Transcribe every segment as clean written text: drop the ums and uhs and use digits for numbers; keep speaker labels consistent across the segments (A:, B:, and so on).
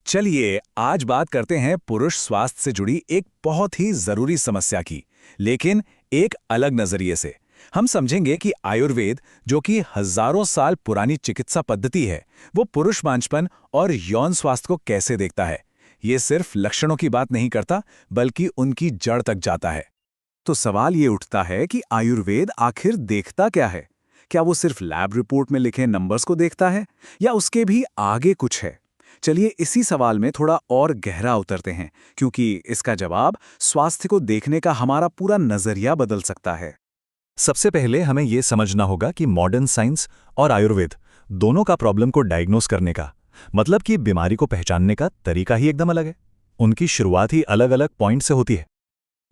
A: चलिए आज बात करते हैं पुरुष स्वास्थ्य से जुड़ी एक बहुत ही जरूरी समस्या की, लेकिन एक अलग नजरिए से। हम समझेंगे कि आयुर्वेद, जो कि हजारों साल पुरानी चिकित्सा पद्धति है, वो पुरुष बांझपन और यौन स्वास्थ्य को कैसे देखता है। ये सिर्फ लक्षणों की बात नहीं करता, बल्कि उनकी जड़ तक जाता है। तो सवाल ये उठता है कि आयुर्वेद आखिर देखता क्या है? क्या वो सिर्फ लैब रिपोर्ट में लिखे नंबर्स को देखता है, या उसके भी आगे कुछ है? चलिए इसी सवाल में थोड़ा और गहरा उतरते हैं, क्योंकि इसका जवाब स्वास्थ्य को देखने का हमारा पूरा नजरिया बदल सकता है।
B: सबसे पहले हमें यह समझना होगा कि मॉडर्न साइंस और आयुर्वेद दोनों का प्रॉब्लम को डायग्नोस करने का, मतलब कि बीमारी को पहचानने का तरीका ही एकदम अलग है। उनकी शुरुआत ही अलग अलग पॉइंट से होती है।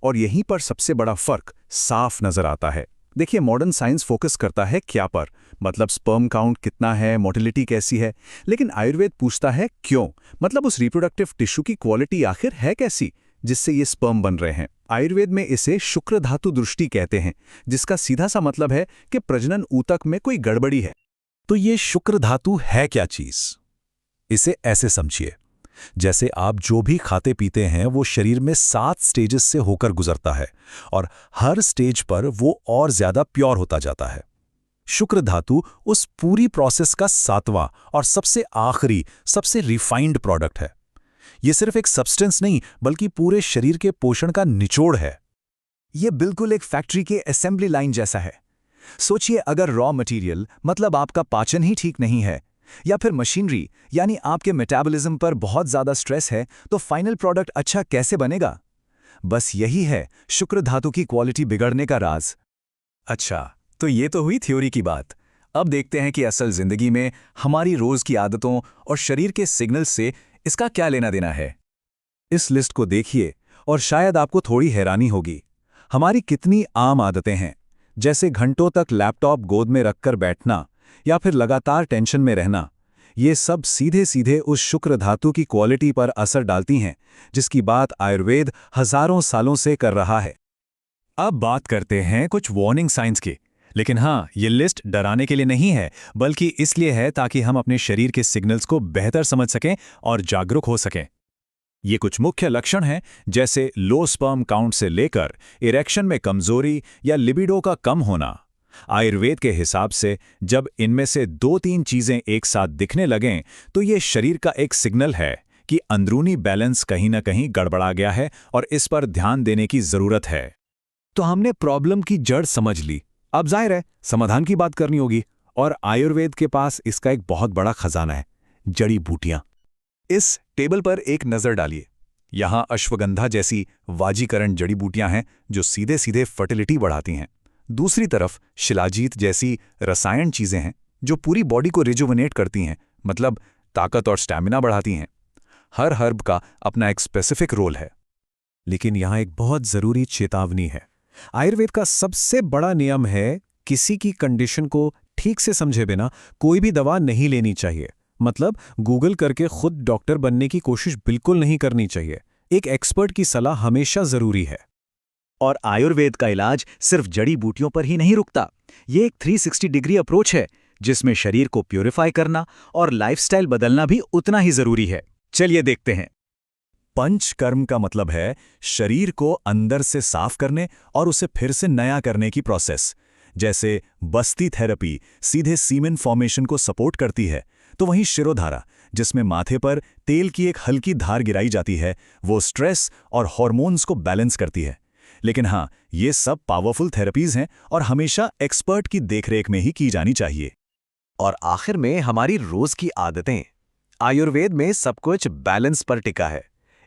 A: और यहीं पर सबसे बड़ा फर्क साफ नजर आता है। देखिए, मॉडर्न साइंस फोकस करता है क्या पर, मतलब स्पर्म काउंट कितना है, मोटिलिटी कैसी है। लेकिन आयुर्वेद पूछता है क्यों, मतलब उस रिप्रोडक्टिव टिश्यू की क्वालिटी आखिर है कैसी, जिससे ये स्पर्म बन रहे हैं। आयुर्वेद में इसे शुक्र धातु दृष्टि कहते हैं, जिसका सीधा सा मतलब है कि प्रजनन ऊतक में कोई गड़बड़ी है।
B: तो ये शुक्र धातु है क्या चीज? इसे ऐसे समझिए, जैसे आप जो भी खाते पीते हैं वो शरीर में 7 स्टेजेस से होकर गुजरता है, और हर स्टेज पर वो और ज्यादा प्योर होता जाता है। शुक्र धातु उस पूरी प्रोसेस का 7वां और सबसे आखिरी, सबसे रिफाइंड प्रोडक्ट है। ये सिर्फ एक सब्सटेंस नहीं, बल्कि पूरे शरीर के पोषण का निचोड़ है।
A: ये बिल्कुल एक फैक्ट्री के असेंबली लाइन जैसा है। सोचिए, अगर रॉ मटेरियल, मतलब आपका पाचन ही ठीक नहीं है, या फिर मशीनरी यानी आपके मेटाबॉलिज्म पर बहुत ज्यादा स्ट्रेस है, तो फाइनल प्रोडक्ट अच्छा कैसे बनेगा? बस यही है शुक्र धातु की क्वालिटी बिगड़ने का राज। अच्छा, तो ये तो हुई थ्योरी की बात। अब देखते हैं कि असल जिंदगी में हमारी रोज की आदतों और शरीर के सिग्नल्स से इसका क्या लेना देना है। इस लिस्ट को देखिए और शायद आपको थोड़ी हैरानी होगी। हमारी कितनी आम आदतें हैं, जैसे घंटों तक लैपटॉप गोद में रखकर बैठना या फिर लगातार टेंशन में रहना। ये सब सीधे सीधे उस शुक्र धातु की क्वालिटी पर असर डालती हैं, जिसकी बात आयुर्वेद हजारों सालों से कर रहा है। अब बात करते हैं कुछ वार्निंग साइंस की। लेकिन हाँ, ये लिस्ट डराने के लिए नहीं है, बल्कि इसलिए है ताकि हम अपने शरीर के सिग्नल्स को बेहतर समझ सकें और जागरूक हो सकें। ये कुछ मुख्य लक्षण हैं, जैसे लो स्पर्म काउंट से लेकर इरेक्शन में कमजोरी या लिबिडो का कम होना। आयुर्वेद के हिसाब से जब इनमें से 2-3 चीजें एक साथ दिखने लगें, तो ये शरीर का एक सिग्नल है कि अंदरूनी बैलेंस कहीं ना कहीं गड़बड़ा गया है और इस पर ध्यान देने की जरूरत है। तो हमने प्रॉब्लम की जड़ समझ ली। अब जाहिर है समाधान की बात करनी होगी, और आयुर्वेद के पास इसका एक बहुत बड़ा खजाना है, जड़ी बूटियां। इस टेबल पर एक नजर डालिए। यहां अश्वगंधा जैसी वाजीकरण जड़ी बूटियां हैं जो सीधे सीधे फर्टिलिटी बढ़ाती हैं। दूसरी तरफ शिलाजीत जैसी रसायन चीजें हैं जो पूरी बॉडी को रिजुविनेट करती हैं, मतलब ताकत और स्टैमिना बढ़ाती हैं। हर हर्ब का अपना एक स्पेसिफिक रोल है। लेकिन यहां एक बहुत जरूरी चेतावनी है। आयुर्वेद का सबसे बड़ा नियम है, किसी की कंडीशन को ठीक से समझे बिना कोई भी दवा नहीं लेनी चाहिए। मतलब गूगल करके खुद डॉक्टर बनने की कोशिश बिल्कुल नहीं करनी चाहिए। एक एक्सपर्ट की सलाह हमेशा जरूरी है।
C: और आयुर्वेद का इलाज सिर्फ जड़ी बूटियों पर ही नहीं रुकता। ये एक 360 डिग्री अप्रोच है, जिसमें शरीर को प्यूरिफाई करना और लाइफस्टाइल बदलना भी उतना ही जरूरी है। चलिए देखते हैं।
B: पंचकर्म का मतलब है शरीर को अंदर से साफ करने और उसे फिर से नया करने की प्रोसेस। जैसे बस्ती थेरेपी सीधे सीमेन फॉर्मेशन को सपोर्ट करती है, तो वहीं शिरोधारा, जिसमें माथे पर तेल की एक हल्की धार गिराई जाती है, वो स्ट्रेस और हार्मोन्स को बैलेंस करती है। लेकिन हाँ, ये सब पावरफुल थेरेपीज हैं और हमेशा एक्सपर्ट की देखरेख में ही की जानी चाहिए।
C: और आखिर में हमारी रोज की आदतें। आयुर्वेद में सब कुछ बैलेंस पर टिका है।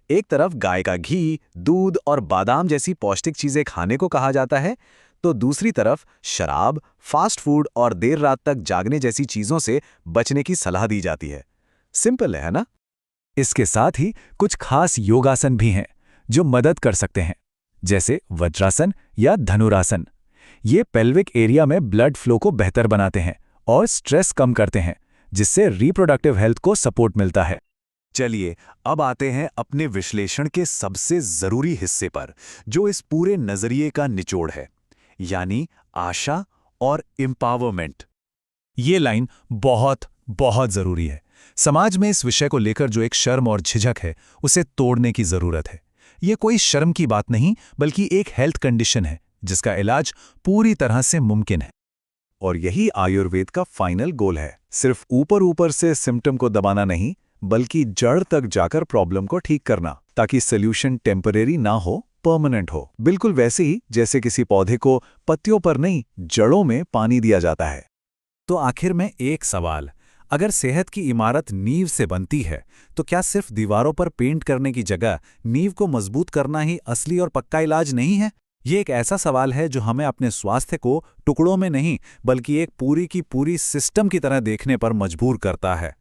C: एक तरफ गाय का घी, दूध और बादाम जैसी पौष्टिक चीजें खाने को कहा जाता है, तो दूसरी तरफ शराब, फास्ट फूड और देर रात तक जागने जैसी चीजों से बचने की सलाह दी जाती है। सिंपल है ना?
B: इसके साथ ही कुछ खास योगासन भी हैं जो मदद कर सकते हैं, जैसे वज्रासन या धनुरासन। ये पेल्विक एरिया में ब्लड फ्लो को बेहतर बनाते हैं और स्ट्रेस कम करते हैं, जिससे रिप्रोडक्टिव हेल्थ को सपोर्ट मिलता है।
A: चलिए अब आते हैं अपने विश्लेषण के सबसे जरूरी हिस्से पर, जो इस पूरे नजरिए का निचोड़ है, यानी आशा और एम्पावरमेंट।
B: ये लाइन बहुत बहुत जरूरी है,
A: समाज में इस विषय को लेकर जो एक शर्म और झिझक है, उसे तोड़ने की जरूरत है। ये कोई शर्म की बात नहीं, बल्कि एक हेल्थ कंडीशन है जिसका इलाज पूरी तरह से मुमकिन है।
B: और यही आयुर्वेद का फाइनल गोल है, सिर्फ ऊपर ऊपर से सिम्टम को दबाना नहीं, बल्कि जड़ तक जाकर प्रॉब्लम को ठीक करना, ताकि सोल्यूशन टेम्परेरी ना हो, परमानेंट हो। बिल्कुल वैसे ही जैसे किसी पौधे को पत्तियों पर नहीं, जड़ों में पानी दिया जाता है।
D: तो आखिर में एक सवाल, अगर सेहत की इमारत नींव से बनती है, तो क्या सिर्फ दीवारों पर पेंट करने की जगह नींव को मजबूत करना ही असली और पक्का इलाज नहीं है? ये एक ऐसा सवाल है जो हमें अपने स्वास्थ्य को टुकड़ों में नहीं, बल्कि एक पूरी की पूरी सिस्टम की तरह देखने पर मजबूर करता है।